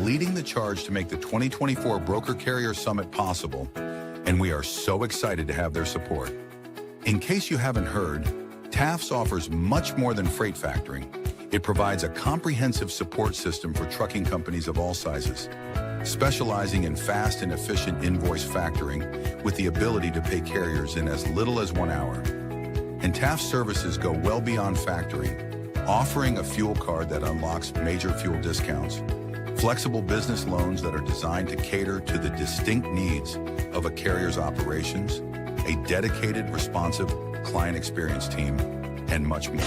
leading the charge to make the 2024 Broker Carrier Summit possible, and we are so excited to have their support. In case you haven't heard, TAFS offers much more than freight factoring. It provides a comprehensive support system for trucking companies of all sizes, specializing in fast and efficient invoice factoring with the ability to pay carriers in as little as 1 hour. And TAFS services go well beyond factoring, offering a fuel card that unlocks major fuel discounts, flexible business loans that are designed to cater to the distinct needs of a carrier's operations, a dedicated, responsive client experience team, and much more.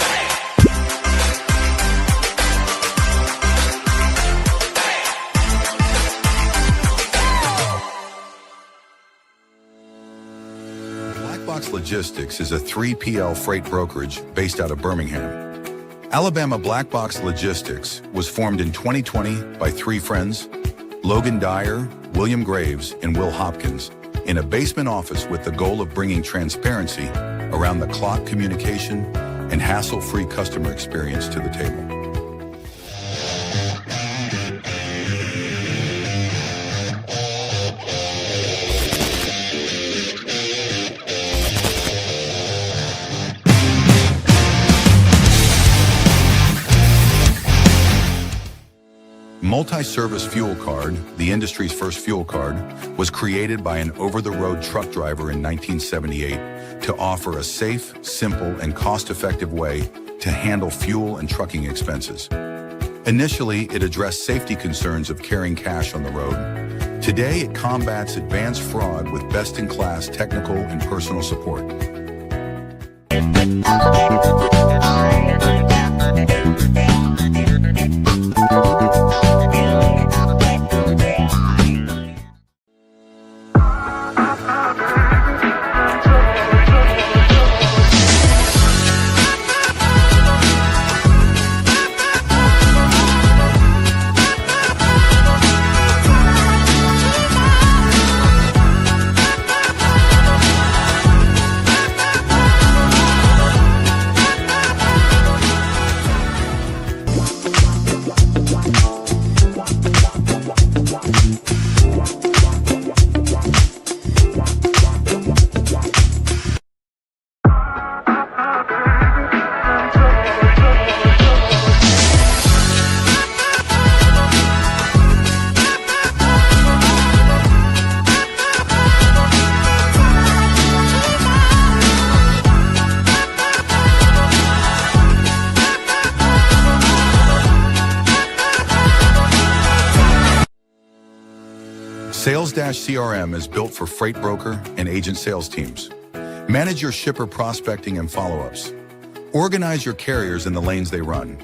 Black Box Logistics is a 3PL freight brokerage based out of Birmingham. Alabama Black Box Logistics was formed in 2020 by 3 friends, Logan Dyer, William Graves, and Will Hopkins, in a basement office with the goal of bringing transparency around the clock communication and hassle-free customer experience to the table. Multi-service fuel card, the industry's first fuel card, was created by an over-the-road truck driver in 1978 to offer a safe, simple, and cost-effective way to handle fuel and trucking expenses. Initially, it addressed safety concerns of carrying cash on the road. Today, it combats advanced fraud with best-in-class technical and personal support. Sales-CRM is built for freight broker and agent sales teams. Manage your shipper prospecting and follow-ups. Organize your carriers in the lanes they run.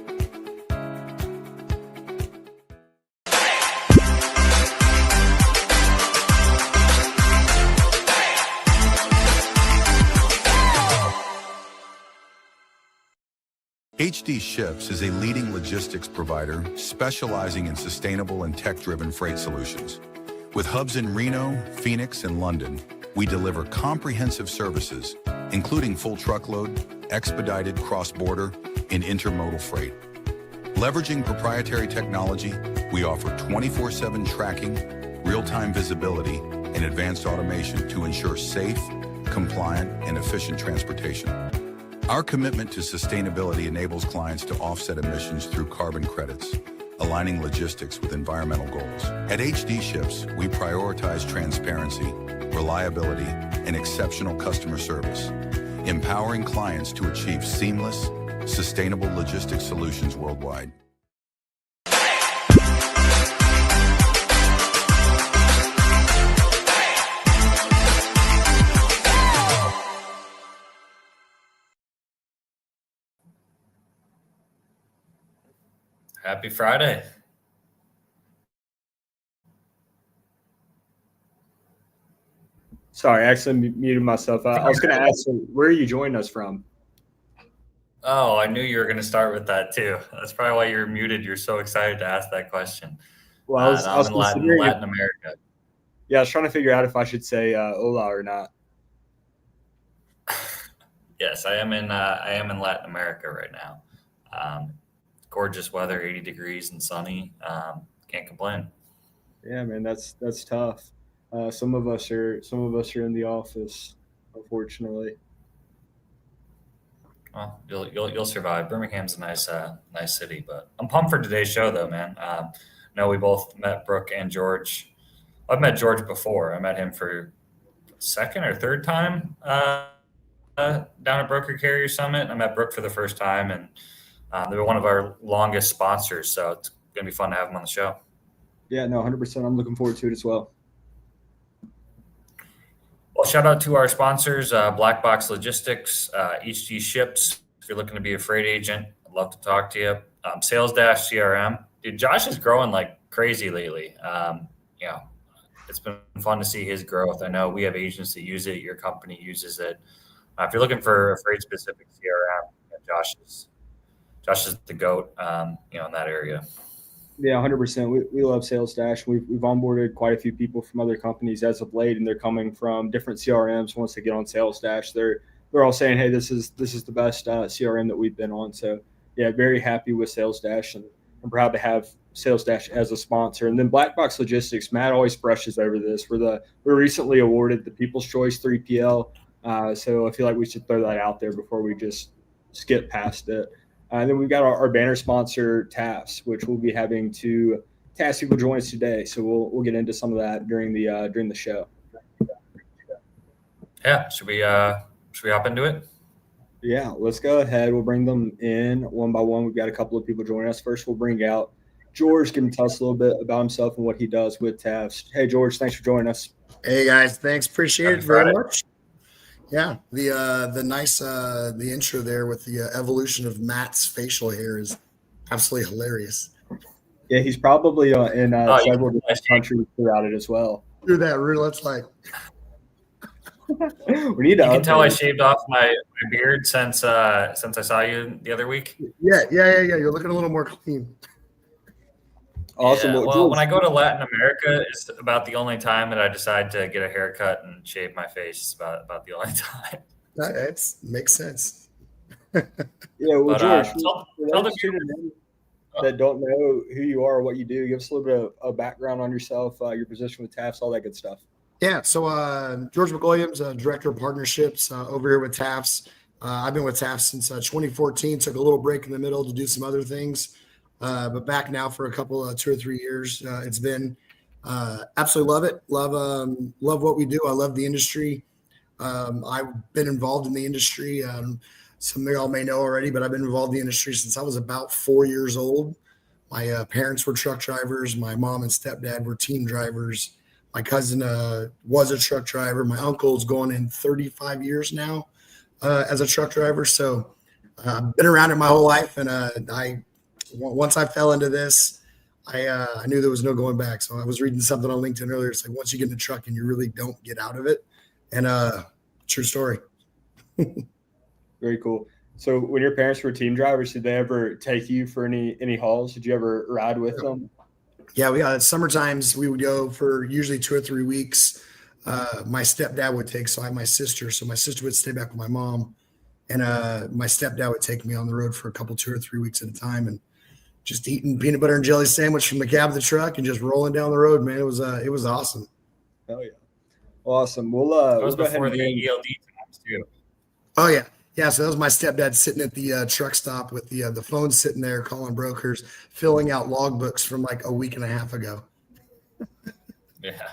HD Ships is a leading logistics provider specializing in sustainable and tech-driven freight solutions. With hubs in Reno, Phoenix, and London, we deliver comprehensive services, including full truckload, expedited cross-border, and intermodal freight. Leveraging proprietary technology, we offer 24/7 tracking, real-time visibility, and advanced automation to ensure safe, compliant, and efficient transportation. Our commitment to sustainability enables clients to offset emissions through carbon credits, aligning logistics with environmental goals. At HD Ships, we prioritize transparency, reliability, and exceptional customer service, empowering clients to achieve seamless, sustainable logistics solutions worldwide. Happy Friday. Sorry, I actually muted myself. I was going to ask, where are you joining us from? Oh, I knew you were going to start with that too. That's probably why you're muted. You're so excited to ask that question. Well, I was in Latin America. Yeah, I was trying to figure out if I should say hola or not. Yes, I am in Latin America right now. Gorgeous weather, 80 degrees and sunny. Can't complain. Yeah, man, that's tough. Some of us are in the office, unfortunately. Well, you'll survive. Birmingham's a nice city, but I'm pumped for today's show, though, man. No, we both met Brooke and George. I've met George before. I met him for second or third time down at Broker Carrier Summit. I met Brooke for the first time, and they were one of our longest sponsors, so it's gonna be fun to have him on the show. Yeah, no, 100%. I'm looking forward to it as well. Well, shout out to our sponsors, Black Box Logistics, HG Ships. If you're looking to be a freight agent, I'd love to talk to you. Sales Dash CRM. Dude, Josh is growing like crazy lately. It's been fun to see his growth. I know we have agents that use it. Your company uses it. If you're looking for a freight specific CRM, Josh is the GOAT, in that area. Yeah, 100%. We love Sales Dash. We've onboarded quite a few people from other companies as of late, and they're coming from different CRMs. Once they get on Sales Dash, they're all saying, "Hey, this is the best CRM that we've been on." So yeah, very happy with Sales Dash, and I'm proud to have Sales Dash as a sponsor. And then Black Box Logistics, Matt always brushes over this. We're recently awarded the People's Choice 3PL, so I feel like we should throw that out there before we just skip past it. And then we've got our banner sponsor, TAFS, which we'll be having two TAFS people join us today. So we'll get into some of that during the show. Yeah, should we hop into it? Yeah, let's go ahead. We'll bring them in one by one. We've got a couple of people joining us. First, we'll bring out George, give him tell us a little bit about himself and what he does with TAFS. Hey, George, thanks for joining us. Hey guys, thanks. Appreciate it very much. Yeah, the nice the intro there with the evolution of Matt's facial hair is absolutely hilarious. Yeah, he's probably in several different countries throughout it as well. Do that, real. It's like we need to. You can tell I shaved off my beard since I saw you the other week. Yeah. You're looking a little more clean. Awesome. Yeah, well, when I go to Latin America, it's about the only time that I decide to get a haircut and shave my face. It's about the only time. That makes sense. Yeah, well, But, George, tell the viewers that don't know who you are or what you do, give us a little bit of background on yourself, your position with TAFS, all that good stuff. Yeah, so George McWilliams, Director of Partnerships over here with TAFS. I've been with TAFS since 2014, took a little break in the middle to do some other things. But back now for a couple 2 or 3 years. It's been absolutely love it. Love what we do. I love the industry. I've been involved in the industry. Some of y'all may know already, but I've been involved in the industry since I was about 4 years old. My parents were truck drivers. My mom and stepdad were team drivers. My cousin was a truck driver. My uncle's going in 35 years now as a truck driver. So I've been around it my whole life, and once I fell into this, I knew there was no going back. So I was reading something on LinkedIn earlier. It's like once you get in the truck and you really don't get out of it. And true story. Very cool. So when your parents were team drivers, did they ever take you for any hauls? Did you ever ride with them? Yeah, we got summer times. We would go for usually 2 or 3 weeks. My stepdad would take, so I have my sister. So my sister would stay back with my mom, and my stepdad would take me on the road for a couple 2 or 3 weeks at a time, and just eating peanut butter and jelly sandwich from the cab of the truck and just rolling down the road, man. It was awesome. Oh yeah, awesome. We'll was go ahead before and the ELD times too. Oh yeah. Yeah, so that was my stepdad sitting at the truck stop with the phone sitting there calling brokers, filling out logbooks from like a week and a half ago. Yeah.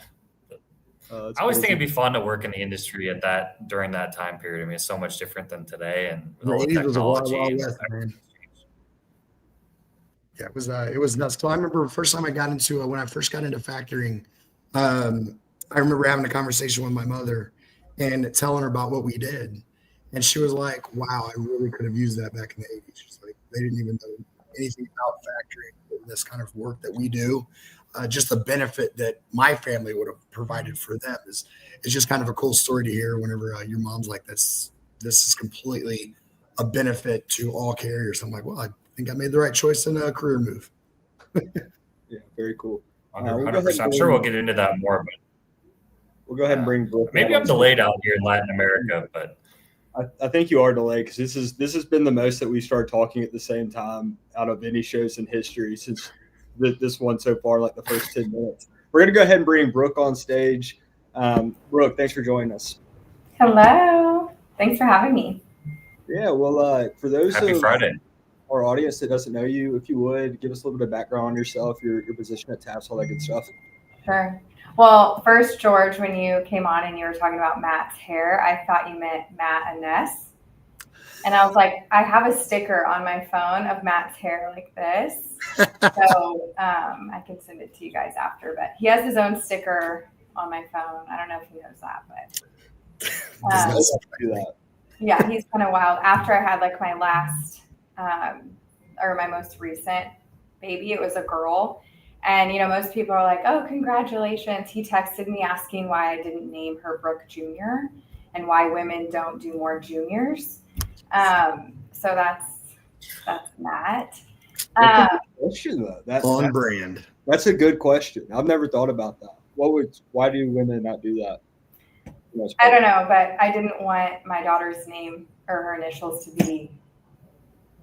I always crazy. think it'd be fun to work in the industry during that time period. I mean, it's so much different than today, and with all the It was a wild, technology. wild west, man. Yeah, it was nuts. So I remember the first time I got into when I first got into factoring, I remember having a conversation with my mother and telling her about what we did. And she was like, wow, I really could have used that back in the 80s. She's like, they didn't even know anything about factoring, this kind of work that we do. Just the benefit that my family would have provided for them is just kind of a cool story to hear whenever your mom's like, this is completely a benefit to all carriers. I'm like, well, I think I made the right choice in a career move. Yeah, very cool. 100%. I'm sure we'll get into that more, but we'll go ahead and bring Brooke. Maybe I'm delayed out here in Latin America, but I think you are delayed because this has been the most that we started talking at the same time out of any shows in history since this one so far, like the first 10 minutes. we're going to go ahead and bring Brooke on stage. Brooke, thanks for joining us. Hello. Thanks for having me. Yeah, well, for those Happy of Friday. our audience that doesn't know you, if you would, give us a little bit of background on yourself, your position at TAFS, all that good stuff. Sure. Well, first, George, when you came on and you were talking about Matt's hair, I thought you meant Matt and Ness. And I was like, I have a sticker on my phone of Matt's hair like this. So I can send it to you guys after. But he has his own sticker on my phone. I don't know if he knows that, but Do that. yeah, he's kind of wild. After I had like my last or my most recent baby, it was a girl. And, you know, most people are like, oh, congratulations. He texted me asking why I didn't name her Brooke Jr. and why women don't do more juniors. So that's that. Question though. On brand. That's a good question. I've never thought about that. Why do women not do that? I don't know, but I didn't want my daughter's name or her initials to be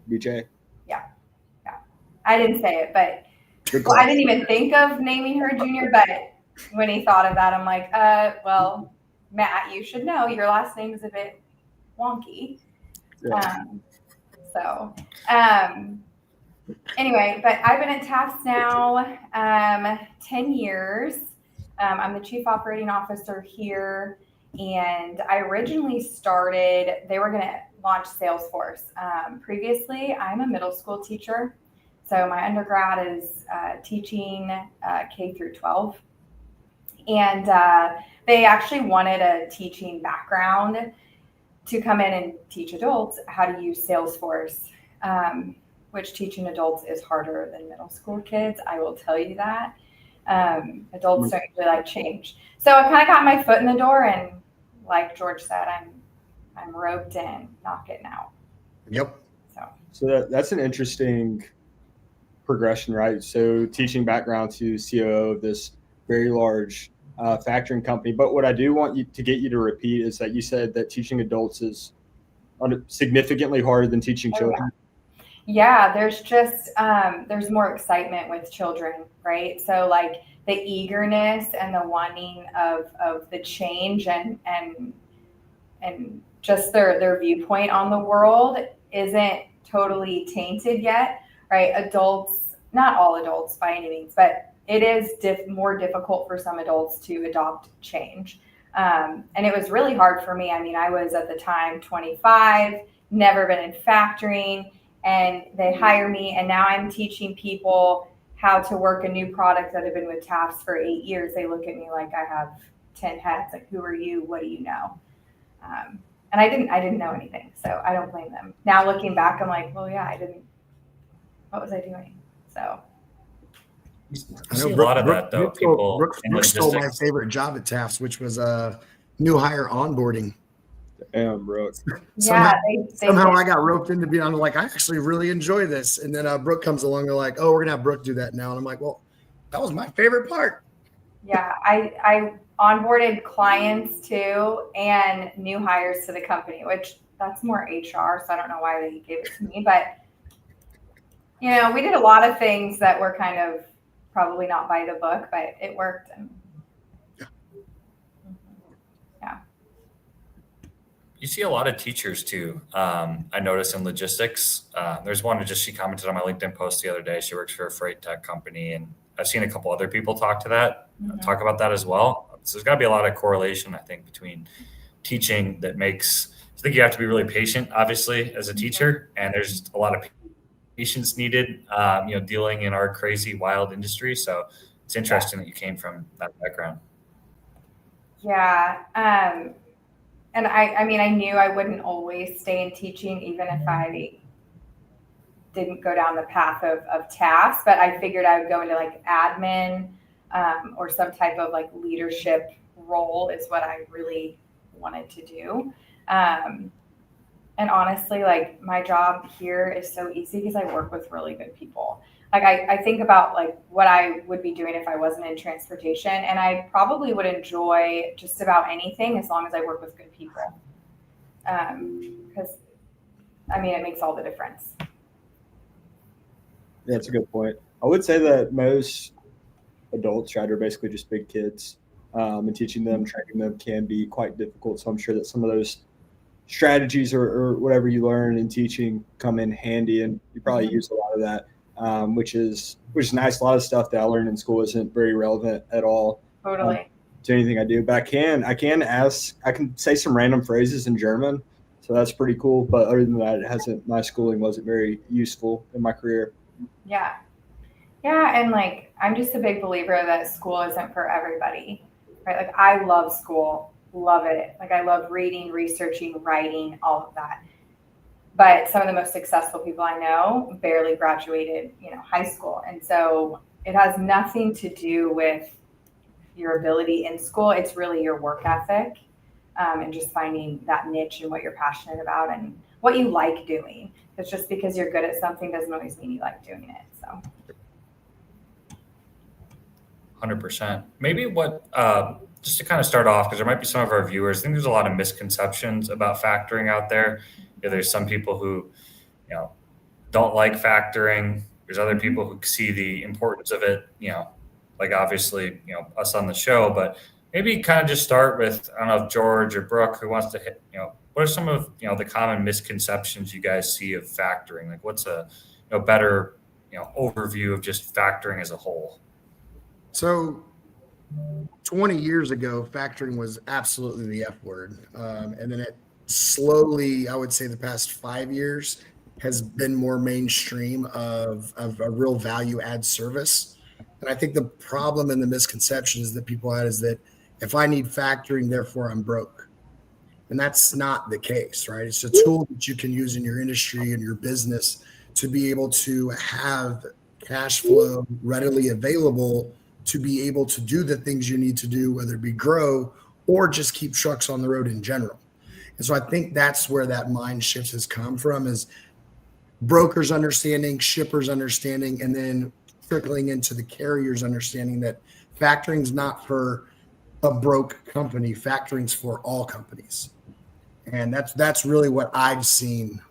BJ. Yeah. I didn't say it, but I didn't even think of naming her Junior. But when he thought of that, I'm like, well, Matt, you should know your last name is a bit wonky. Yeah. Anyway, but I've been at TAFS now 10 years. I'm the chief operating officer here. And I originally started, they were going to launch Salesforce. Previously, I'm a middle school teacher. So my undergrad is teaching K through 12. And they actually wanted a teaching background to come in and teach adults how to use Salesforce, which teaching adults is harder than middle school kids. I will tell you that. Adults don't usually like change. So I kind of got my foot in the door, and like George said, I'm roped in, not getting out. Yep. So that's an interesting progression, right? So teaching background to COO of this very large factoring company. But what I do want to get you to repeat is that you said that teaching adults is significantly harder than teaching children. Yeah, there's just there's more excitement with children, right? So like the eagerness and the wanting of the change and just their viewpoint on the world isn't totally tainted yet, right? Adults, not all adults by any means, but it is more difficult for some adults to adopt change. And it was really hard for me. I mean, I was at the time 25, never been in factoring, and they hire me, and now I'm teaching people how to work a new product that have been with TAFS for 8 years. They look at me like I have 10 heads. Like, who are you? What do you know? And I didn't know anything, so I don't blame them. Now looking back, I'm like, well, yeah, what was I doing? So. I see a lot of that, though. Brooke stole my favorite job at TAFS, which was new hire onboarding. Damn, Brooke. Somehow I got roped into being, I'm like, I actually really enjoy this. And then Brooke comes along, they're like, oh, we're gonna have Brooke do that now. And I'm like, well, that was my favorite part. Yeah, I onboarded clients too and new hires to the company, which that's more HR, so I don't know why they gave it to me. But you know, we did a lot of things that were kind of probably not by the book, but it worked. And yeah. You see a lot of teachers too. I noticed in logistics. There's one she commented on my LinkedIn post the other day. She works for a freight tech company, and I've seen a couple other people talk about that as well. So there's got to be a lot of correlation, I think, between teaching that makes. I think you have to be really patient, obviously, as a teacher, and there's a lot of patience needed, dealing in our crazy, wild industry. So it's interesting that you came from that background. Yeah. And I mean, I knew I wouldn't always stay in teaching, even if I didn't go down the path of TAFS, but I figured I would go into like admin or some type of like leadership role is what I really wanted to do. And honestly, like my job here is so easy because I work with really good people. Like I think about like what I would be doing if I wasn't in transportation, and I probably would enjoy just about anything as long as I work with good people. Because I mean, it makes all the difference. Yeah, that's a good point. I would say that most adults, right, are basically just big kids. And teaching them, training them can be quite difficult. So I'm sure that some of those strategies or whatever you learn in teaching come in handy, and you probably use a lot of that, which is nice. A lot of stuff that I learned in school isn't very relevant at all Totally. to anything I do. But I can say some random phrases in German, so that's pretty cool. But other than that, my schooling wasn't very useful in my career. Yeah. Yeah. And like, I'm just a big believer that school isn't for everybody, right? Like, I love school, love it. Like, I love reading, researching, writing, all of that. But some of the most successful people I know barely graduated, high school. And so it has nothing to do with your ability in school. It's really your work ethic, and just finding that niche and what you're passionate about and what you like doing. It's just because you're good at something doesn't always mean you like doing it. So 100%. Maybe just to kind of start off, because there might be some of our viewers, I think there's a lot of misconceptions about factoring out there. There's some people who, don't like factoring. There's other people who see the importance of it, like obviously, us on the show, but maybe kind of just start with, I don't know if George or Brooke, who wants to hit, what are some of, the common misconceptions you guys see of factoring? Like what's a better, overview of just factoring as a whole? So 20 years ago, factoring was absolutely the F word. And then it slowly, I would say the past 5 years, has been more mainstream of a real value add service. And I think the problem and the misconceptions that people had is that if I need factoring, therefore I'm broke. And that's not the case, right? It's a tool that you can use in your industry and your business to be able to have cash flow readily available to be able to do the things you need to do, whether it be grow or just keep trucks on the road in general. And so I think that's where that mind shift has come from, is brokers understanding, shippers understanding, and then trickling into the carriers understanding that factoring's not for a broke company. Factoring's for all companies. And that's really what I've seen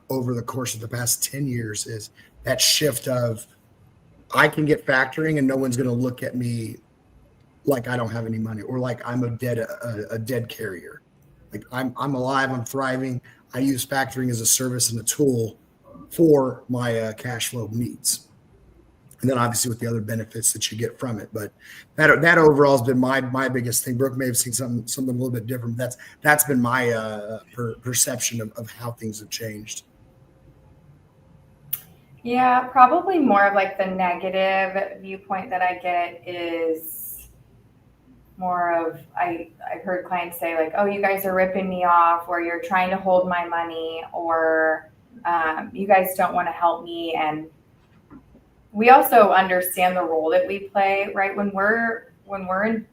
over the course of the past 10 years, is that shift of I can get factoring and no one's going to look at me like I don't have any money or like I'm a dead carrier. Like I'm alive, I'm thriving. I use factoring as a service and a tool for my cash flow needs. And then obviously with the other benefits that you get from it. But that overall has been my biggest thing. Brooke may have seen something a little bit different. But that's been my perception of how things have changed. yeah, probably more of like the negative viewpoint that I get is more of I've heard clients say like, oh, you guys are ripping me off, or you're trying to hold my money, or you guys don't want to help me. And we also understand the role that we play, right? When we're in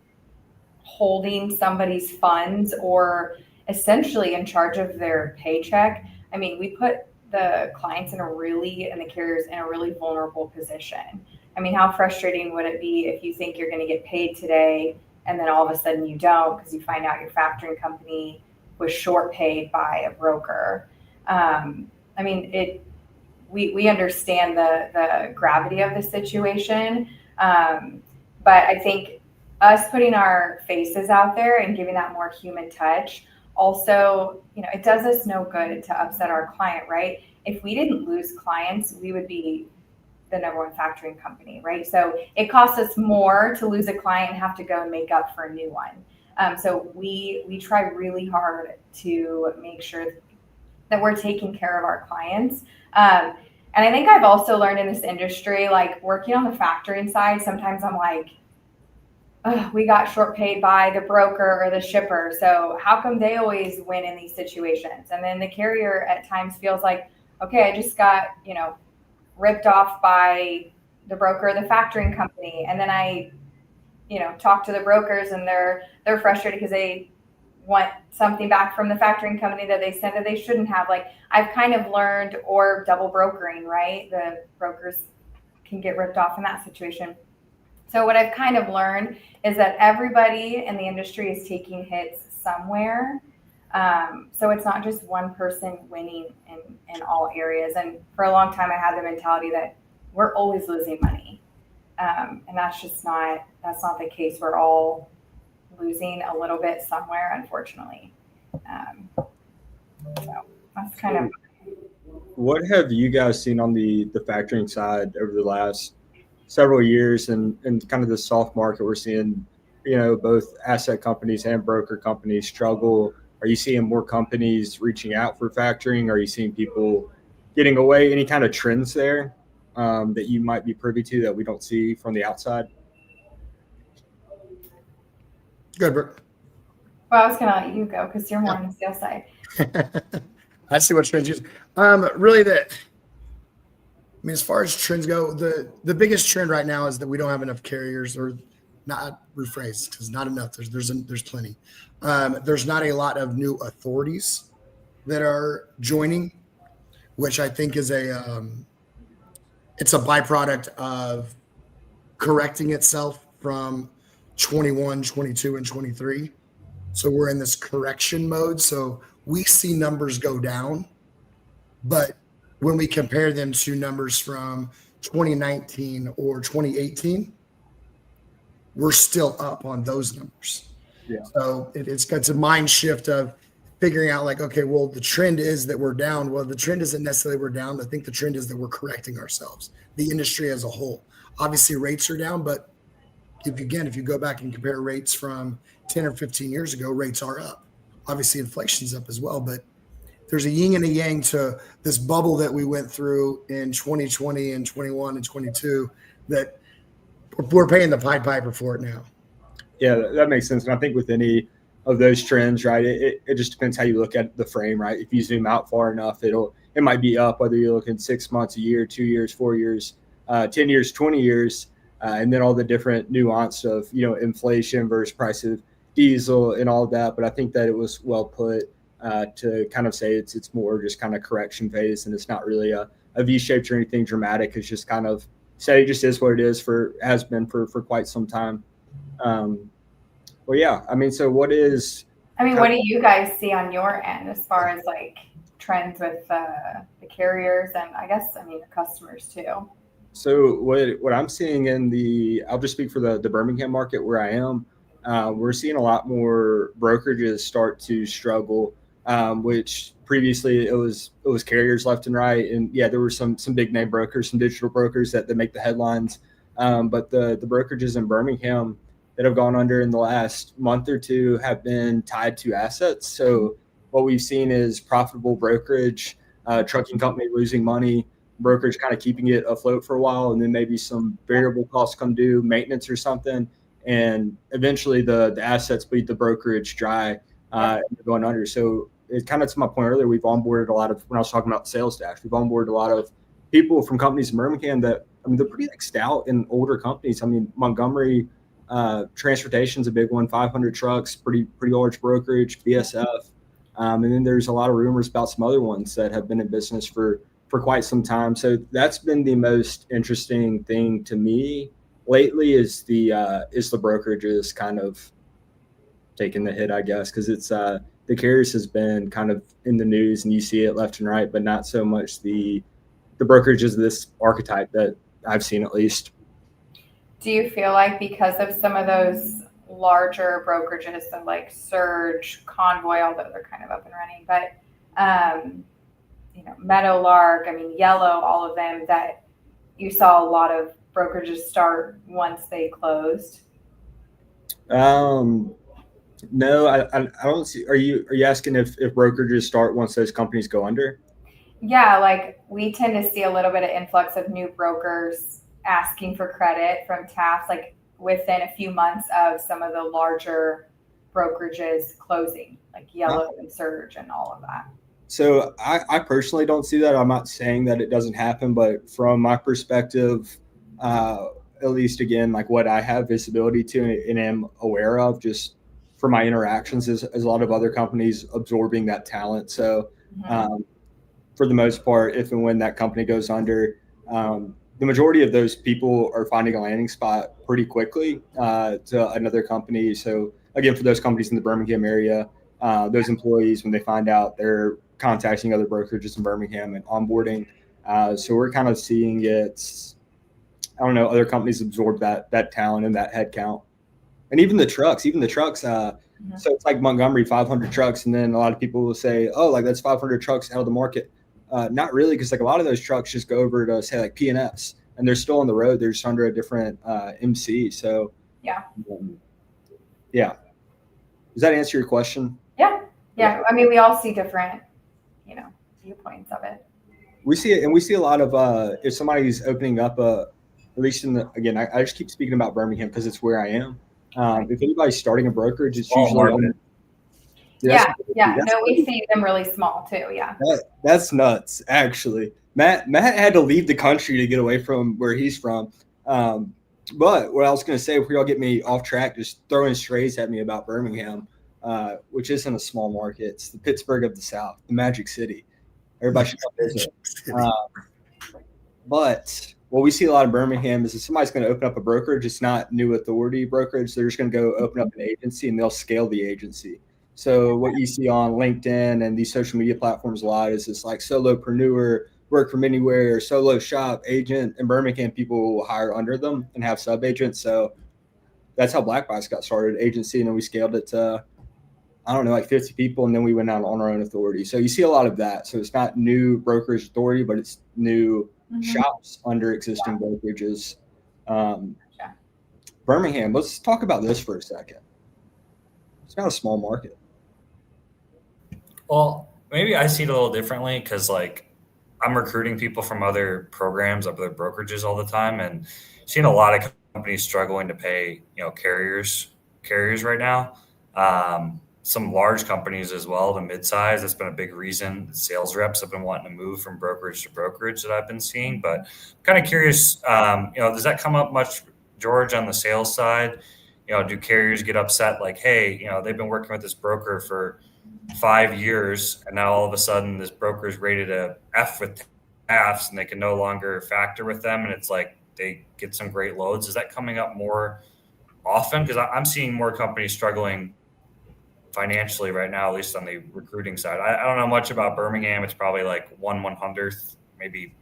holding somebody's funds or essentially in charge of their paycheck, I mean, we put the clients and the carriers in a really vulnerable position. I mean, how frustrating would it be if you think you're going to get paid today and then all of a sudden you don't, because you find out your factoring company was short paid by a broker? I mean, we understand the gravity of the situation. But I think us putting our faces out there and giving that more human touch also, it does us no good to upset our client, right? If we didn't lose clients, we would be the number one factoring company, right? So it costs us more to lose a client and have to go and make up for a new one. So we try really hard to make sure that we're taking care of our clients. And I think I've also learned in this industry, like working on the factoring side, sometimes I'm like, oh, we got short paid by the broker or the shipper. So how come they always win in these situations? And then the carrier at times feels like, okay, I just got, ripped off by the broker or the factoring company. And then I, talk to the brokers and they're frustrated because they want something back from the factoring company that they sent that they shouldn't have. Like I've kind of learned, or double brokering, right? The brokers can get ripped off in that situation. So what I've kind of learned is that everybody in the industry is taking hits somewhere. So it's not just one person winning in all areas. And for a long time, I had the mentality that we're always losing money. And that's not the case. We're all losing a little bit somewhere, unfortunately. So that's kind of. What have you guys seen on the factoring side over the last several years and kind of the soft market we're seeing, both asset companies and broker companies struggle? Are you seeing more companies reaching out for factoring? Are you seeing people getting away? Any kind of trends there that you might be privy to that we don't see from the outside? Good, Brooke. Well, I was going to let you go because you're more on the sales side. I see what trends use. Really, as far as trends go, the biggest trend right now is that we don't have enough carriers, or not rephrased, because not enough. There's plenty. There's not a lot of new authorities that are joining, which I think is it's a byproduct of correcting itself from 21, 22, and 23. So we're in this correction mode. So we see numbers go down, but when we compare them to numbers from 2019 or 2018, we're still up on those numbers. Yeah. So it's a mind shift of figuring out like, okay, well, the trend is that we're down. Well, the trend isn't necessarily we're down. I think the trend is that we're correcting ourselves, the industry as a whole. Obviously rates are down, but if you go back and compare rates from 10 or 15 years ago, rates are up. Obviously inflation's up as well, but there's a yin and a yang to this bubble that we went through in 2020 and 21 and 22 that we're paying the Pied Piper for it now. Yeah, that makes sense. And I think with any of those trends, right, it just depends how you look at the frame, right? If you zoom out far enough, it might be up, whether you're looking 6 months, a year, 2 years, 4 years, 10 years, 20 years, and then all the different nuance of, inflation versus price of diesel and all of that. But I think that it was well put to kind of say it's more just kind of correction phase, and it's not really a V-shaped or anything dramatic. It's just kind of say it just is what it is has been for quite some time. Well, yeah, so what is? What do you guys see on your end as far as like trends with the carriers and I guess the customers too? So what I'm seeing I'll just speak for the Birmingham market where I am. We're seeing a lot more brokerages start to struggle, which previously it was carriers left and right. And yeah, there were some big name brokers, some digital brokers that make the headlines. But the brokerages in Birmingham that have gone under in the last month or two have been tied to assets. So what we've seen is profitable brokerage, trucking company losing money, brokerage kind of keeping it afloat for a while, and then maybe some variable costs come due, maintenance or something, and eventually the assets bleed the brokerage dry and they're going under. So it kind of, to my point earlier, we've onboarded a lot of, when I was talking about sales dash, we've onboarded a lot of people from companies in Birmingham that, they're pretty stout and older companies. Montgomery Transportation's a big one, 500 trucks, pretty large brokerage, BSF. And then there's a lot of rumors about some other ones that have been in business for quite some time. So that's been the most interesting thing to me lately is the brokerages kind of taking the hit, I guess, because it's the carriers has been kind of in the news and you see it left and right, but not so much the brokerages of this archetype that I've seen at least. Do you feel like because of some of those larger brokerages, so like Surge, Convoy, although they're kind of up and running, but Meadowlark, Yellow, all of them, that you saw a lot of brokerages start once they closed? No, I don't see. Are you asking if brokerages start once those companies go under? Yeah, like we tend to see a little bit of influx of new brokers asking for credit from TAFS, like within a few months of some of the larger brokerages closing, like Yellow and Surge and all of that. So I personally don't see that. I'm not saying that it doesn't happen, but from my perspective, at least again, like what I have visibility to and am aware of just for my interactions is a lot of other companies absorbing that talent. So for the most part, if and when that company goes under, the majority of those people are finding a landing spot pretty quickly to another company. So again, for those companies in the Birmingham area, those employees, when they find out, they're contacting other brokerages in Birmingham and onboarding. So we're kind of seeing it I don't know, other companies absorb that talent and that headcount. And even the trucks, so it's like Montgomery, 500 trucks. And then a lot of people will say, oh, like that's 500 trucks out of the market. Not really, because like a lot of those trucks just go over to say like P&Fs and they're still on the road. They're just under a different MC. So Yeah. Yeah. Does that answer your question? Yeah. I mean, we all see different, viewpoints of it. We see it, and we see a lot of if somebody's opening up at least again, I just keep speaking about Birmingham because it's where I am. If anybody's starting a brokerage, it's usually Yeah. No, we see them really small too. Yeah. That's nuts, actually. Matt had to leave the country to get away from where he's from. But what I was going to say, if y'all get me off track, just throwing strays at me about Birmingham, which isn't a small market. It's the Pittsburgh of the South, the Magic City. Everybody should come visit. But what we see a lot of Birmingham is if somebody's going to open up a brokerage, it's not new authority brokerage. They're just going to go open up an agency and they'll scale the agency. So what you see on LinkedIn and these social media platforms a lot is this like solopreneur, work from anywhere, solo shop agent. In Birmingham, people will hire under them and have sub agents. So that's how Black Box got started, agency, and then we scaled it to, I don't know, like 50 people, and then we went out on our own authority. So you see a lot of that. So it's not new brokerage authority, but it's new shops under existing brokerages. Birmingham, let's talk about this for a second. It's not a small market. Well, maybe I see it a little differently because like I'm recruiting people from other programs, other brokerages all the time, and seeing a lot of companies struggling to pay, carriers right now. Some large companies as well, the mid-size. That's been a big reason. Sales reps have been wanting to move from brokerage to brokerage that I've been seeing. But I'm kind of curious, does that come up much, George, on the sales side? Do carriers get upset like, hey, they've been working with this broker for 5 years, and now all of a sudden this broker is rated a F with TAFs, and they can no longer factor with them, and it's like they get some great loads. Is that coming up more often? Because I'm seeing more companies struggling financially right now, at least on the recruiting side. I don't know much about Birmingham. It's probably like 1/100th, maybe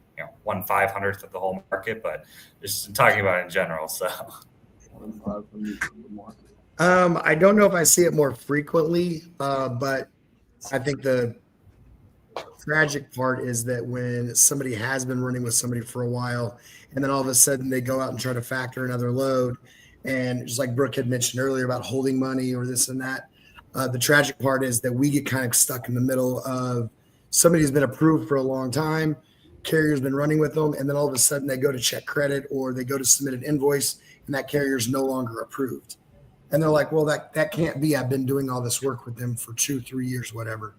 1/500th of the whole market, but just talking about it in general. So I don't know if I see it more frequently, but I think the tragic part is that when somebody has been running with somebody for a while, and then all of a sudden they go out and try to factor another load, and just like Brooke had mentioned earlier about holding money or this and that, the tragic part is that we get kind of stuck in the middle of somebody who's been approved for a long time, carrier's been running with them, and then all of a sudden they go to check credit or they go to submit an invoice, and that carrier's no longer approved. And they're like, well, that can't be. I've been doing all this work with them for 2-3 years, whatever.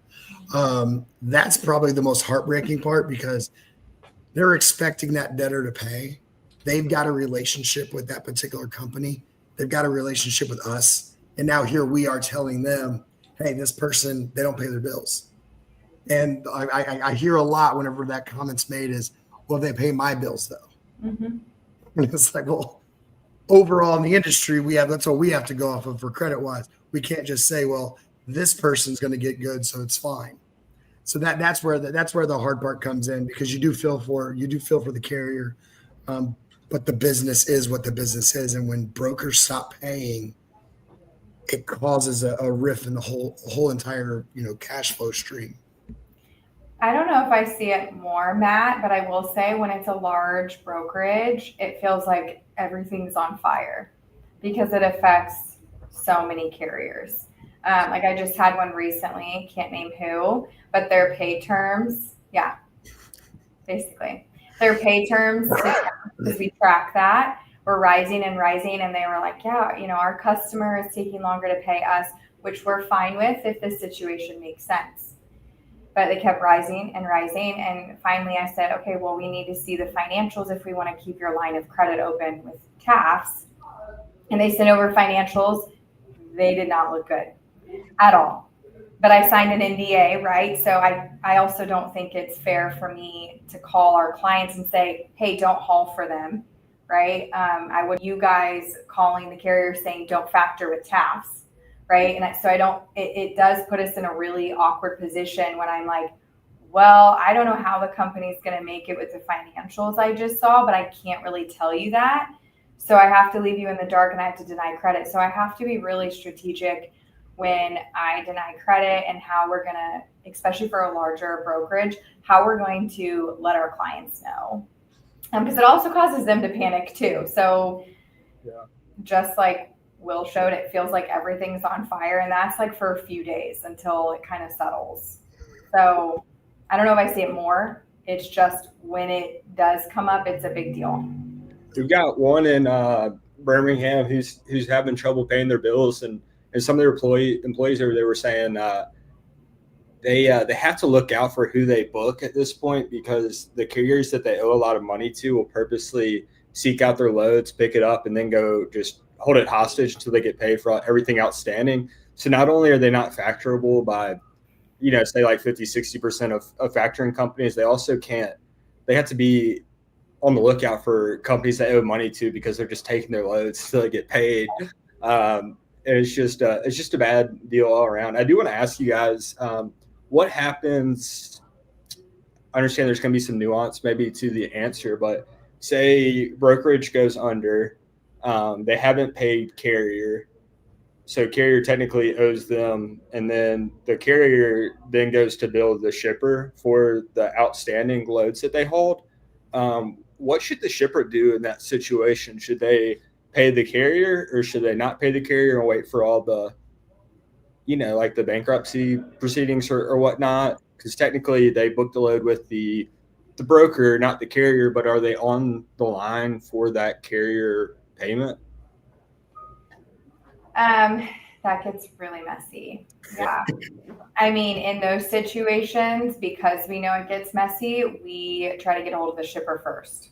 That's probably the most heartbreaking part because they're expecting that debtor to pay. They've got a relationship with that particular company. They've got a relationship with us. And now here we are telling them, hey, this person, they don't pay their bills. And I hear a lot whenever that comment's made is, well, they pay my bills though. And it's like, well, overall in the industry, that's what we have to go off of for credit wise. We can't just say, well, this person's going to get good, so it's fine. So that's where the hard part comes in because you do feel for the carrier, but the business is what the business is, and when brokers stop paying, it causes a rift in the whole entire cash flow stream. I don't know if I see it more, Matt, but I will say when it's a large brokerage, it feels like everything's on fire because it affects so many carriers. Like I just had one recently, can't name who, but their pay terms, basically their pay terms, because we track that, were rising and rising. And they were like, our customer is taking longer to pay us, which we're fine with if the situation makes sense. But they kept rising and rising. And finally I said, okay, well, we need to see the financials if we want to keep your line of credit open with TAFS. And they sent over financials. They did not look good at all. But I signed an NDA, right? So I also don't think it's fair for me to call our clients and say, hey, don't haul for them, right? I would you guys calling the carrier saying don't factor with TAFS. Right. And so it does put us in a really awkward position when I'm like, well, I don't know how the company's going to make it with the financials I just saw, but I can't really tell you that. So I have to leave you in the dark and I have to deny credit. So I have to be really strategic when I deny credit and how we're going to, especially for a larger brokerage, how we're going to let our clients know. Because it also causes them to panic too. So just like Will showed, it feels like everything's on fire, and that's like for a few days until it kind of settles. So I don't know if I see it more. It's just when it does come up, it's a big deal. We've got one in Birmingham who's having trouble paying their bills, and some of their employees over there were saying they have to look out for who they book at this point, because the carriers that they owe a lot of money to will purposely seek out their loads, pick it up, and then go just hold it hostage until they get paid for everything outstanding. So not only are they not factorable by, say like 50-60% of factoring companies, they also they have to be on the lookout for companies that owe money to, because they're just taking their loads until they get paid. And it's just a bad deal all around. I do want to ask you guys, what happens? I understand there's going to be some nuance maybe to the answer, but say brokerage goes under, they haven't paid carrier, so carrier technically owes them, and then the carrier then goes to bill the shipper for the outstanding loads that they hold. What should the shipper do in that situation? Should they pay the carrier, or should they not pay the carrier and wait for all the, like the bankruptcy proceedings or whatnot? Because technically they booked the load with the broker, not the carrier, but are they on the line for that carrier payment? That gets really messy. Yeah. I mean, in those situations, because we know it gets messy, we try to get a hold of the shipper first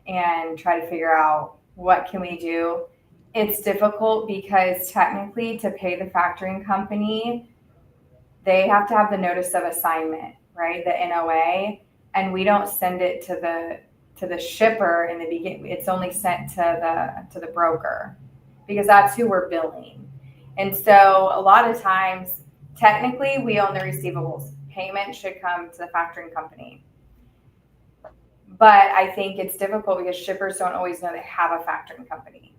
and try to figure out what can we do. It's difficult because technically to pay the factoring company, they have to have the notice of assignment, right? The NOA, and we don't send it to the shipper in the beginning. It's only sent to the broker, because that's who we're billing. And so a lot of times, technically, we own the receivables. Payment should come to the factoring company. But I think it's difficult because shippers don't always know they have a factoring company.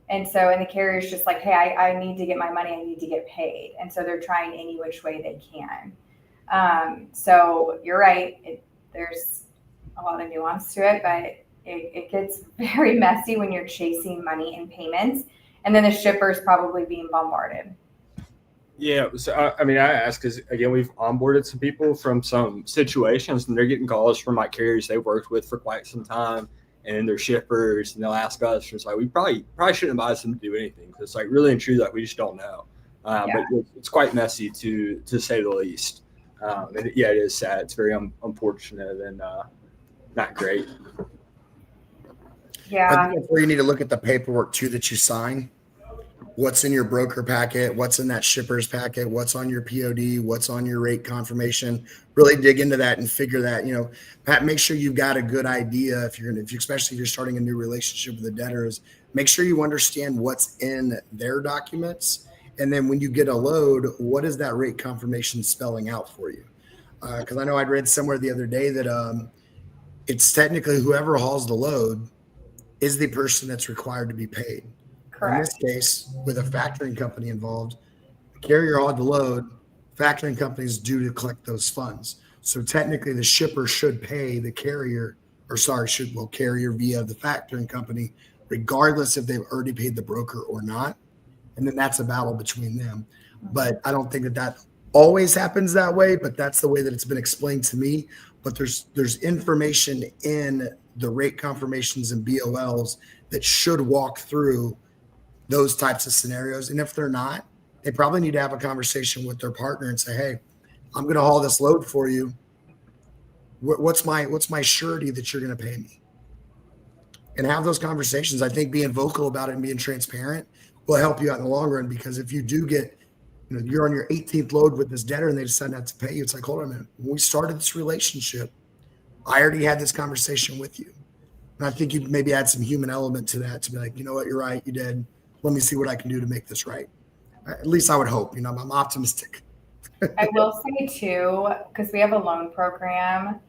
And the carrier's just like, hey, I need to get my money. I need to get paid. And so they're trying any which way they can. So you're right. There's a lot of nuance to it, but it gets very messy when you're chasing money and payments. And then the shipper's probably being bombarded. Yeah. So, I ask because, again, we've onboarded some people from some situations, and they're getting calls from like carriers they've worked with for quite some time, and they're shippers, and they'll ask us, it's like, we probably shouldn't advise them to do anything, because it's like really and truly, like, we just don't know. But it's quite messy to say the least. And it is sad. It's very unfortunate and not great. Yeah. I think that's where you need to look at the paperwork too that you sign. What's in your broker packet? What's in that shipper's packet? What's on your POD? What's on your rate confirmation? Really dig into that and figure that, Pat, make sure you've got a good idea especially if you're starting a new relationship with the debtors, make sure you understand what's in their documents. And then when you get a load, what is that rate confirmation spelling out for you? Because I know I'd read somewhere the other day that it's technically whoever hauls the load is the person that's required to be paid. Correct. In this case, with a factoring company involved, the carrier hauled the load, factoring company is due to collect those funds. So technically the shipper should pay the carrier, carrier via the factoring company, regardless if they've already paid the broker or not. And then that's a battle between them. But I don't think that always happens that way, but that's the way that it's been explained to me. But there's information in the rate confirmations and BOLs that should walk through those types of scenarios. And if they're not, they probably need to have a conversation with their partner and say, hey, I'm going to haul this load for you. What's my surety that you're going to pay me? And have those conversations. I think being vocal about it and being transparent will help you out in the long run, because if you do get, you're on your 18th load with this debtor and they decide not to pay you, it's like, hold on a minute. When we started this relationship, I already had this conversation with you. And I think you maybe add some human element to that to be like, you know what, you're right, you did. Let me see what I can do to make this right. At least I would hope. I'm optimistic. I will say too, because we have a loan program,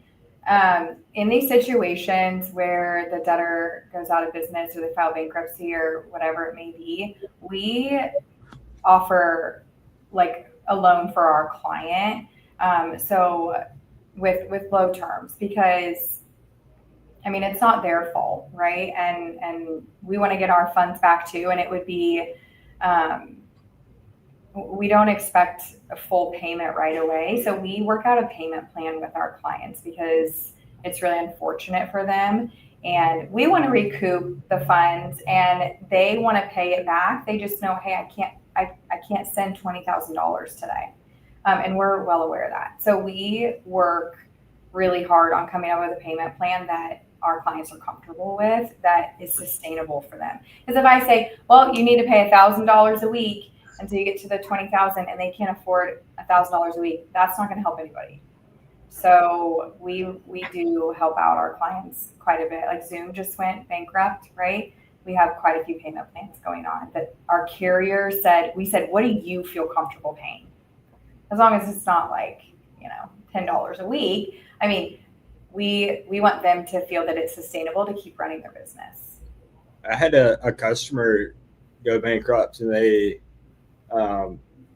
in these situations where the debtor goes out of business or they file bankruptcy or whatever it may be, we offer like a loan for our client. So with low terms, because I mean, it's not their fault, right? And we want to get our funds back too. And it would be, we don't expect a full payment right away. So we work out a payment plan with our clients because it's really unfortunate for them. And we want to recoup the funds and they want to pay it back. They just know, hey, I can't send $20,000 today. And we're well aware of that. So we work really hard on coming up with a payment plan that our clients are comfortable with, that is sustainable for them. Because if I say, well, you need to pay $1,000 a week until you get to the 20,000 and they can't afford $1,000 a week, that's not going to help anybody. So we do help out our clients quite a bit. Like Zoom just went bankrupt, right? We have quite a few payment plans going on that our carrier said, what do you feel comfortable paying? As long as it's not like, $10 a week. I mean, we want them to feel that it's sustainable to keep running their business. I had a customer go bankrupt, and they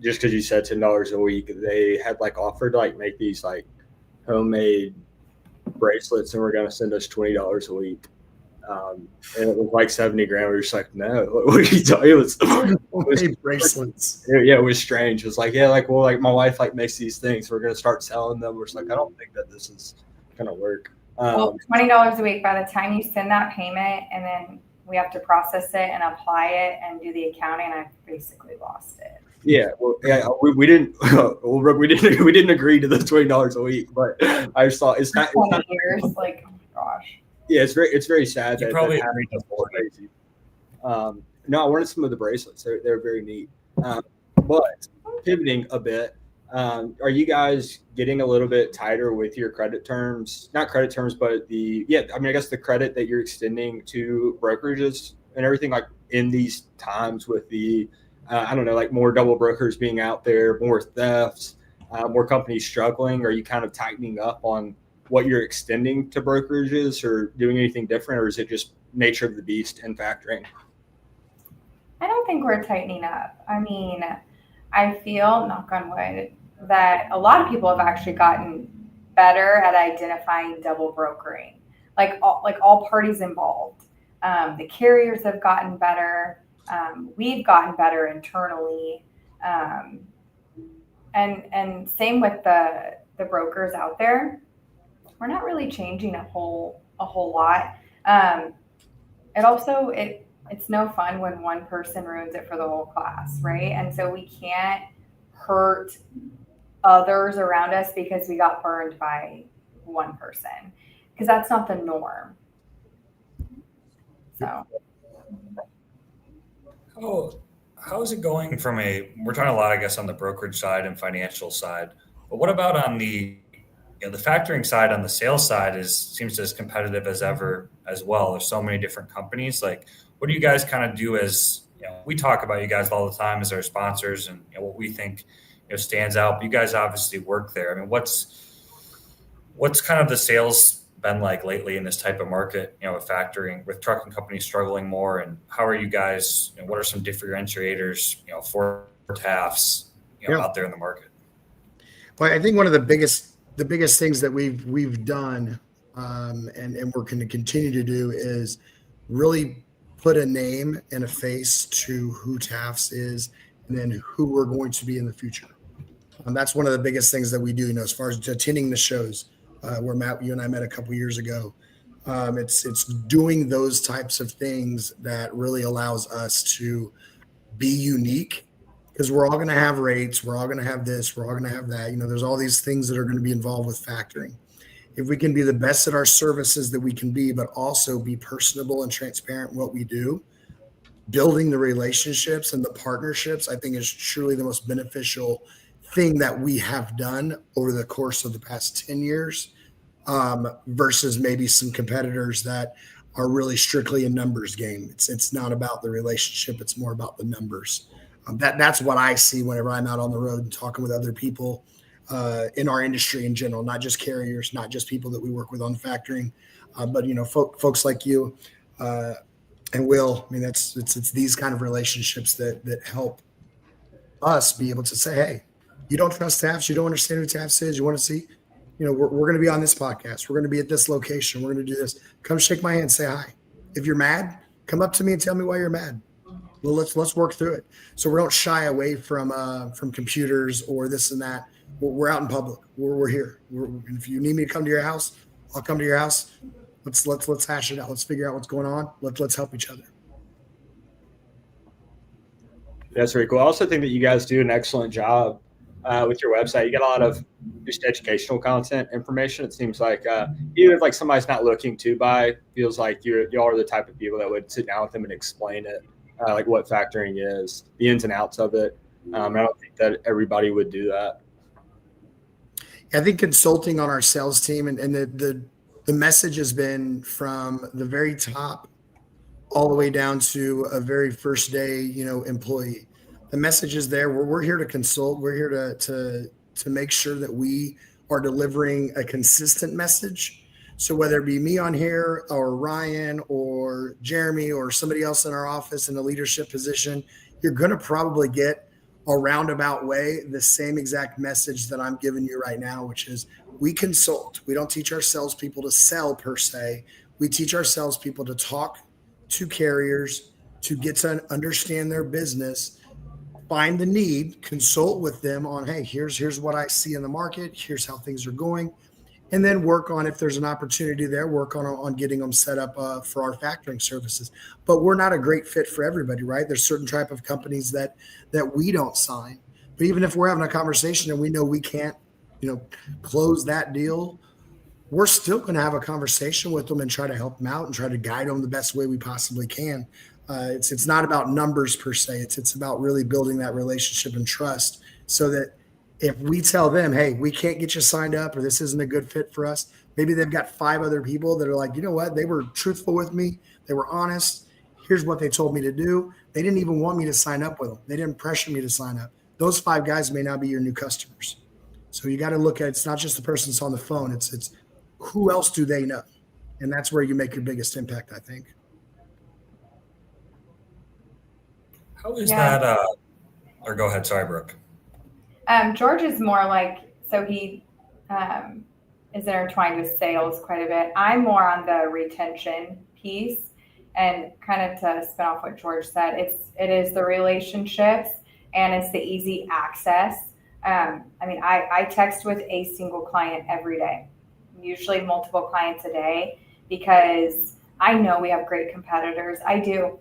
just because you said $10 a week, they had like offered to like make these like homemade bracelets, and we're gonna send us $20 a week. And it was like 70 grand. We were just like, no, what are you doing? It was bracelets. Yeah, it was strange. It was like, yeah, like, well, like my wife like makes these things. We're gonna start selling them. We're just like, I don't think that this is gonna work. Well, $20 a week, by the time you send that payment and then we have to process it and apply it and do the accounting, I basically lost it. Yeah, well, yeah, we didn't. Well, we didn't agree to the $20 a week, but I just thought it's not 20 years. Like, oh my gosh. Yeah, it's very sad. You that probably that agreed to afford it. crazy. No, I wanted some of the bracelets. They're very neat. But pivoting a bit, are you guys getting a little bit tighter with your credit terms? Not credit terms, but I guess the credit that you're extending to brokerages and everything, like in these times with the, I don't know, like more double brokers being out there, more thefts, more companies struggling. Are you kind of tightening up on what you're extending to brokerages or doing anything different, or is it just nature of the beast in factoring? I don't think we're tightening up. I mean, I feel, knock on wood, that a lot of people have actually gotten better at identifying double brokering, like all parties involved. The carriers have gotten better. We've gotten better internally. And same with the brokers out there. We're not really changing a whole lot. It's no fun when one person ruins it for the whole class, right? And so we can't hurt others around us because we got burned by one person, because that's not the norm. So how is it going we're talking a lot, I guess, on the brokerage side and financial side, but what about on the factoring side? On the sales side seems as competitive as ever as well. There's so many different companies. Like, what do you guys kind of do as, we talk about you guys all the time as our sponsors and what we think, stands out, but you guys obviously work there. I mean, what's kind of the sales been like lately in this type of market, with factoring, with trucking companies struggling more, and how are you guys, what are some differentiators, for TAFS, out there in the market? Well, I think one of the biggest things that we've done, and we're going to continue to do, is really put a name and a face to who TAFS is, and then who we're going to be in the future. That's one of the biggest things that we do, as far as attending the shows, where Matt, you and I met a couple years ago. It's doing those types of things that really allows us to be unique, because we're all going to have rates. We're all going to have this. We're all going to have that. There's all these things that are going to be involved with factoring. If we can be the best at our services that we can be, but also be personable and transparent in what we do, building the relationships and the partnerships, I think is truly the most beneficial thing that we have done over the course of the past 10 years, versus maybe some competitors that are really strictly a numbers game. It's not about the relationship. It's more about the numbers. That's what I see whenever I'm out on the road and talking with other people in our industry in general, not just carriers, not just people that we work with on factoring, but folks like you and Will. I mean, it's these kind of relationships that help us be able to say, hey, you don't trust TAFS, you don't understand who TAFS is, you want to see, we're going to be on this podcast, we're going to be at this location, we're going to do this. Come shake my hand, say hi. If you're mad, come up to me and tell me why you're mad. Well, let's work through it. So we don't shy away from computers or this and that. We're out in public. We're here. And if you need me to come to your house, I'll come to your house. Let's hash it out. Let's figure out what's going on. Let's help each other. That's very cool. I also think that you guys do an excellent job with your website. You get a lot of just educational content information. It seems like even if like somebody's not looking to buy, feels like y'all are the type of people that would sit down with them and explain it, like what factoring is, the ins and outs of it. I don't think that everybody would do that. I think consulting on our sales team and the message has been from the very top all the way down to a very first day, employee. The message is there. We're here to consult. We're here to make sure that we are delivering a consistent message. So whether it be me on here or Ryan or Jeremy or somebody else in our office in a leadership position, you're going to probably get a roundabout way the same exact message that I'm giving you right now, which is we consult. We don't teach our salespeople to sell per se. We teach our salespeople to talk to carriers, to get to understand their business, find the need, consult with them on, hey, here's what I see in the market, here's how things are going, and then work on, if there's an opportunity there, work on getting them set up for our factoring services. But we're not a great fit for everybody, right? There's certain type of companies that we don't sign. But even if we're having a conversation and we know we can't, close that deal, we're still going to have a conversation with them and try to help them out and try to guide them the best way we possibly can. It's not about numbers per se. It's about really building that relationship and trust so that if we tell them, hey, we can't get you signed up or this isn't a good fit for us, maybe they've got 5 other people that are like, you know what? They were truthful with me. They were honest. Here's what they told me to do. They didn't even want me to sign up with them. They didn't pressure me to sign up. Those 5 guys may not be your new customers. So you got to look at, it's not just the person that's on the phone. It's who else do they know? And that's where you make your biggest impact, I think. How is that? Or go ahead. Sorry, Brooke. George is more like, so he is intertwined with sales quite a bit. I'm more on the retention piece, and kind of to spin off what George said, it is the relationships and it's the easy access. I text with a single client every day, usually multiple clients a day, because I know we have great competitors. I do.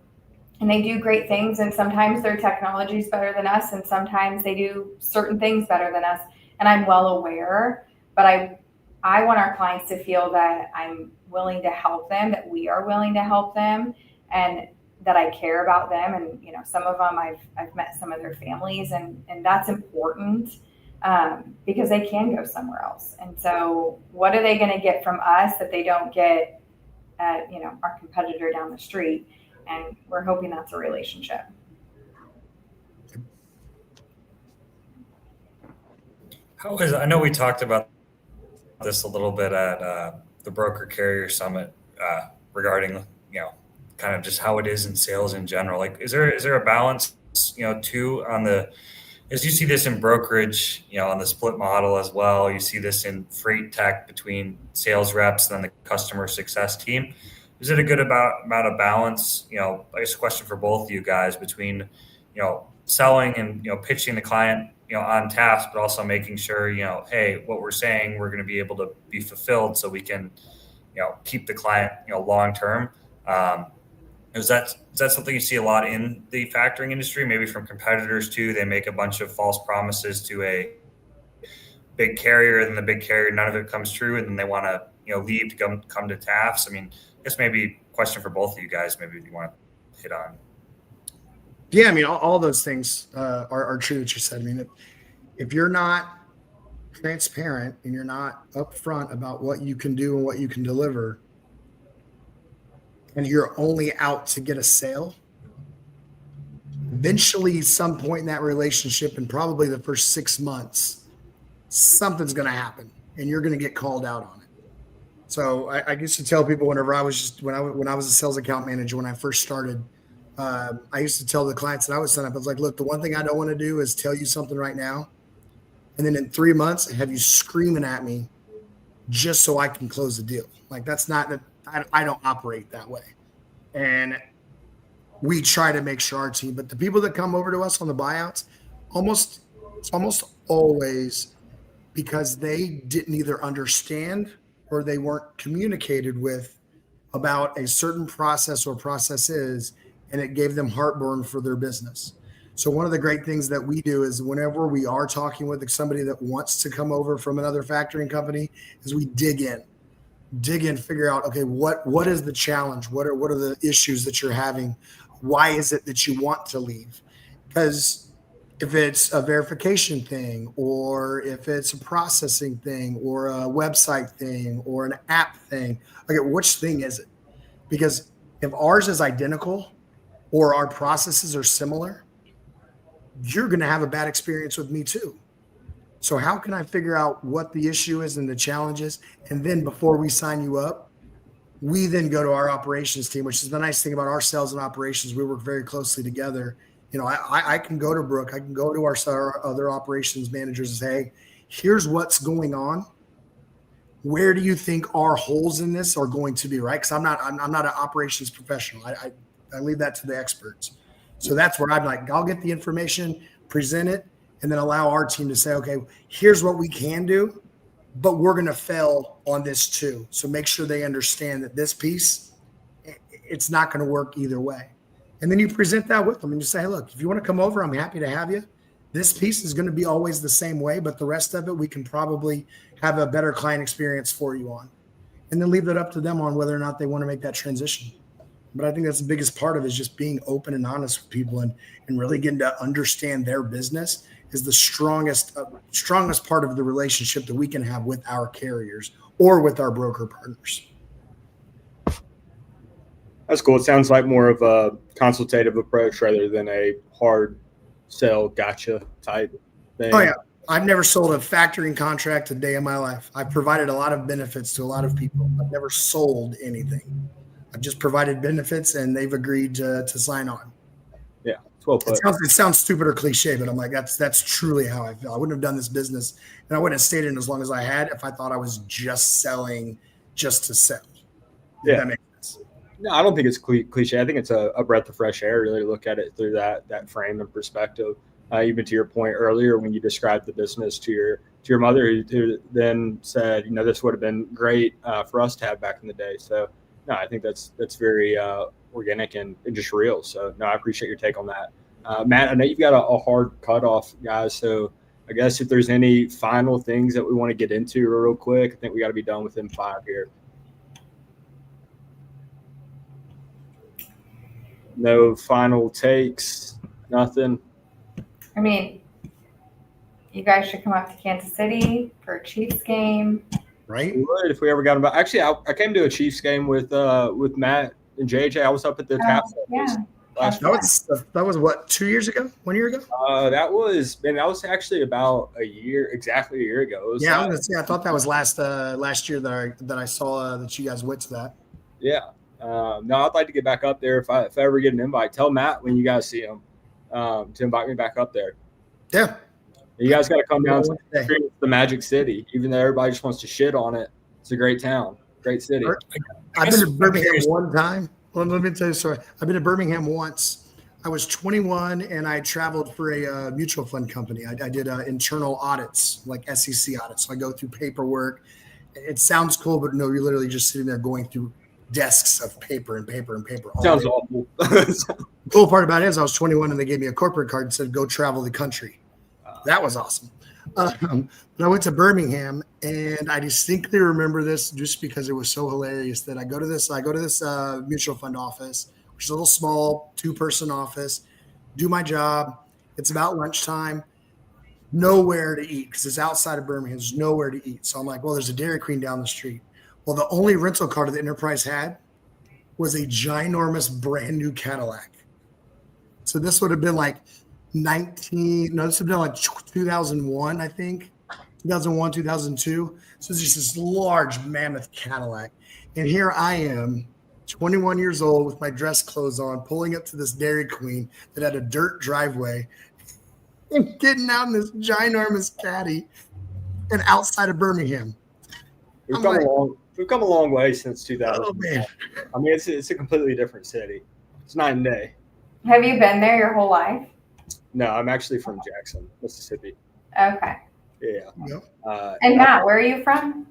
And they do great things. And sometimes their technology is better than us. And sometimes they do certain things better than us. And I'm well aware, but I want our clients to feel that I'm willing to help them, that we are willing to help them, and that I care about them. And, some of them I've met some of their families, and that's important because they can go somewhere else. And so what are they going to get from us that they don't get at, our competitor down the street? And we're hoping that's a relationship. I know we talked about this a little bit at the Broker Carrier Summit regarding, kind of just how it is in sales in general. Like, is there a balance, too, as you see this in brokerage, on the split model as well, you see this in freight tech between sales reps and then the customer success team. Is it a good amount of balance? I guess a question for both of you guys between, selling and, pitching the client, on task, but also making sure, hey, what we're saying, we're going to be able to be fulfilled so we can, keep the client, long-term. Is that something you see a lot in the factoring industry, maybe from competitors too? They make a bunch of false promises to a big carrier, and then the big carrier, none of it comes true, and then they want to, leave to come to TAFS. I guess maybe a question for both of you guys, maybe if you want to hit on. Yeah, all those things are true that you said. If you're not transparent and you're not upfront about what you can do and what you can deliver, and you're only out to get a sale, eventually some point in that relationship, and probably the first 6 months, something's going to happen and you're going to get called out on it. So I used to tell people whenever I was when I was a sales account manager, when I first started, I used to tell the clients that I would sign up, I was like, look, the one thing I don't want to do is tell you something right now, and then in 3 months have you screaming at me just so I can close the deal. Like, that's not, I don't operate that way. And we try to make sure our team, but the people that come over to us on the buyouts, it's almost always because they didn't either understand or they weren't communicated with about a certain process or processes, and it gave them heartburn for their business. So one of the great things that we do is whenever we are talking with somebody that wants to come over from another factoring company, is we dig in, figure out, okay, what is the challenge? What are the issues that you're having? Why is it that you want to leave? Because if it's a verification thing, or if it's a processing thing, or a website thing, or an app thing, okay, which thing is it? Because if ours is identical or our processes are similar, you're going to have a bad experience with me too. So how can I figure out what the issue is and the challenges? And then before we sign you up, we then go to our operations team, which is the nice thing about our sales and operations. We work very closely together. You know, I can go to Brooke, I can go to our other operations managers and say, hey, here's what's going on. Where do you think our holes in this are going to be, right? Because I'm not an operations professional. I leave that to the experts. So that's where I'm like, I'll get the information, present it, and then allow our team to say, okay, here's what we can do, but we're going to fail on this too. So make sure they understand that this piece, it's not going to work either way. And then you present that with them and you say, hey, look, if you want to come over, I'm happy to have you. This piece is going to be always the same way, but the rest of it, we can probably have a better client experience for you on. And then leave it up to them on whether or not they want to make that transition. But I think that's the biggest part of it, is just being open and honest with people and really getting to understand their business is the strongest part of the relationship that we can have with our carriers or with our broker partners. That's cool. It sounds like more of a consultative approach rather than a hard sell gotcha type thing. Oh, yeah. I've never sold a factoring contract a day in my life. I've provided a lot of benefits to a lot of people. I've never sold anything. I've just provided benefits and they've agreed to sign on. Yeah, it's well put. It sounds stupid or cliche, but I'm like, that's truly how I feel. I wouldn't have done this business and I wouldn't have stayed in as long as I had if I thought I was just selling just to sell. Yeah. That makes sense. No, I don't think it's cliche. I think it's a breath of fresh air, really, to look at it through that frame and perspective. Even to your point earlier when you described the business to your mother, who then said, you know, this would have been great for us to have back in the day. So, no, I think that's very organic and just real. So, no, I appreciate your take on that. Matt, I know you've got a hard cutoff, guys. So, I guess if there's any final things that we want to get into real quick, I think we got to be done within 5 here. No final takes, nothing. I mean, you guys should come up to Kansas City for a Chiefs game. Right? We would if we ever got about. Actually, I came to a Chiefs game with Matt and JJ. I was up at the TAFS Yeah. last year. That was what, 2 years ago? 1 year ago? That was actually about exactly a year ago. It was, Yeah, I thought that was last year that I saw that you guys went to that. Yeah. No, I'd like to get back up there if I ever get an invite. Tell Matt when you guys see him to invite me back up there. Yeah. You guys got to come down to the Magic City, even though everybody just wants to shit on it. It's a great town, great city. I've been to Birmingham one time. Well, let me tell you, sorry. I've been to Birmingham once. I was 21 and I traveled for a mutual fund company. I did internal audits, like SEC audits. So I go through paperwork. It sounds cool, but no, you're literally just sitting there going through desks of paper and paper and paper. Sounds awful. The cool part about it is I was 21 and they gave me a corporate card and said, go travel the country. That was awesome. But I went to Birmingham and I distinctly remember this just because it was so hilarious that I go to this mutual fund office, which is a little small 2-person office, do my job. It's about lunchtime, nowhere to eat because it's outside of Birmingham. There's nowhere to eat. So I'm like, well, there's a Dairy Queen down the street. Well, the only rental car that Enterprise had was a ginormous brand new Cadillac. So this would have been like 19. No, this would have been like 2001, I think. 2001, 2002. So it's just this large mammoth Cadillac. And here I am, 21 years old with my dress clothes on, pulling up to this Dairy Queen that had a dirt driveway and getting out in this ginormous caddy and outside of Birmingham. We've come a long way since 2000. Oh, man. I mean, it's a completely different city. It's night and day. Have you been there your whole life? No, I'm actually from Jackson, Mississippi. Okay. Yeah. Yep. And Matt, where are you from?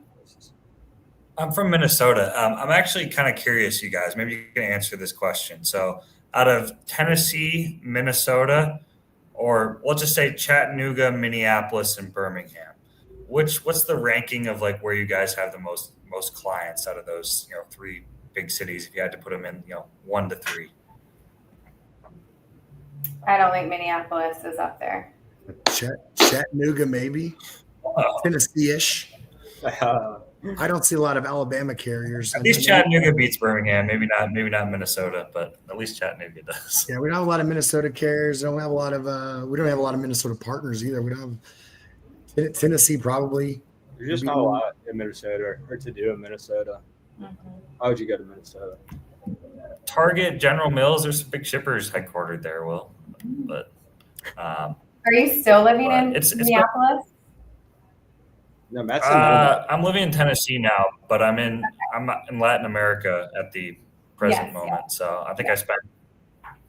I'm from Minnesota. I'm actually kind of curious, you guys. Maybe you can answer this question. So, out of Tennessee, Minnesota, or let's just say Chattanooga, Minneapolis, and Birmingham, what's the ranking of like where you guys have the most clients out of those 3 big cities? If you had to put them in 1 to 3. I don't think Minneapolis is up there. Chattanooga, maybe. Tennessee-ish. I don't see a lot of Alabama carriers. At least Chattanooga beats Birmingham. Maybe not Minnesota, but at least Chattanooga does. Yeah, we don't have a lot of Minnesota carriers. We don't have a lot of Minnesota partners either. We don't have Tennessee probably. There's just not a lot in Minnesota or to do in Minnesota. Mm-hmm. Why would you go to Minnesota? Target, General Mills, there's some big shippers headquartered there, Will. But Are you still living in it's Minneapolis? No, Matt's I'm living in Tennessee now, but I'm in Latin America at the present Yes, moment. So I think I spent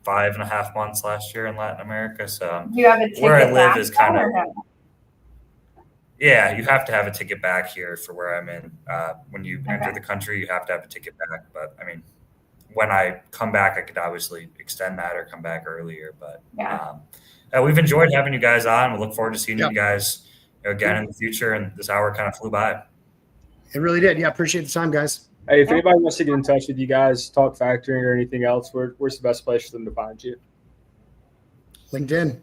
5.5 months last year in Latin America. So Do you have a ticket where I live back is kind or of no? yeah. You have to have a ticket back here for where I'm in. When you enter Okay. the country, you have to have a ticket back. But I mean, when I come back, I could obviously extend that or come back earlier. But Yeah. we've enjoyed having you guys on. We look forward to seeing Yeah. you guys again in the future. And this hour kind of flew by. It really did. Yeah, appreciate the time, guys. Hey, if anybody wants to get in touch with you guys, talk factoring or anything else, where's the best place for them to find you? LinkedIn.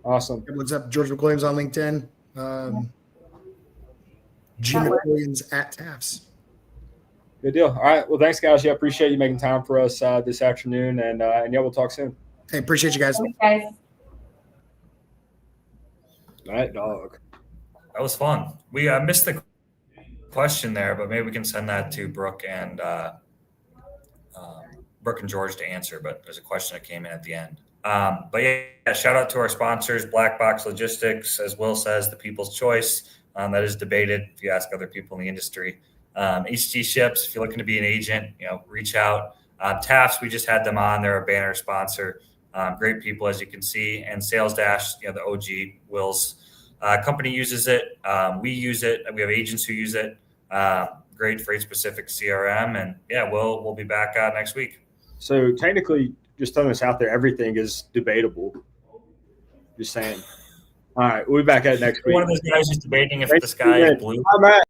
Awesome. What's up? George McWilliams on LinkedIn. G McWilliams at TAFS. Good deal. All right. Well, thanks, guys. Yeah, appreciate you making time for us this afternoon. And yeah, we'll talk soon. Hey, appreciate you guys. Thanks, guys. All right, dog. That was fun. We missed the question there, but maybe we can send that to Brooke and George to answer. But there's a question that came in at the end. But yeah, shout out to our sponsors, Black Box Logistics, as Will says, the people's choice. That is debated if you ask other people in the industry. HG Ships, if you're looking to be an agent, reach out. TAFS, we just had them on. They're a banner sponsor. Great people, as you can see. And Sales Dash, the OG, Will's company uses it. We use it. We have agents who use it. Great freight-specific CRM. And yeah, we'll be back next week. So technically, just throwing this out there, everything is debatable. Just saying. All right, we'll be back at it next week. One of those guys who's debating if the sky is blue. I'm at.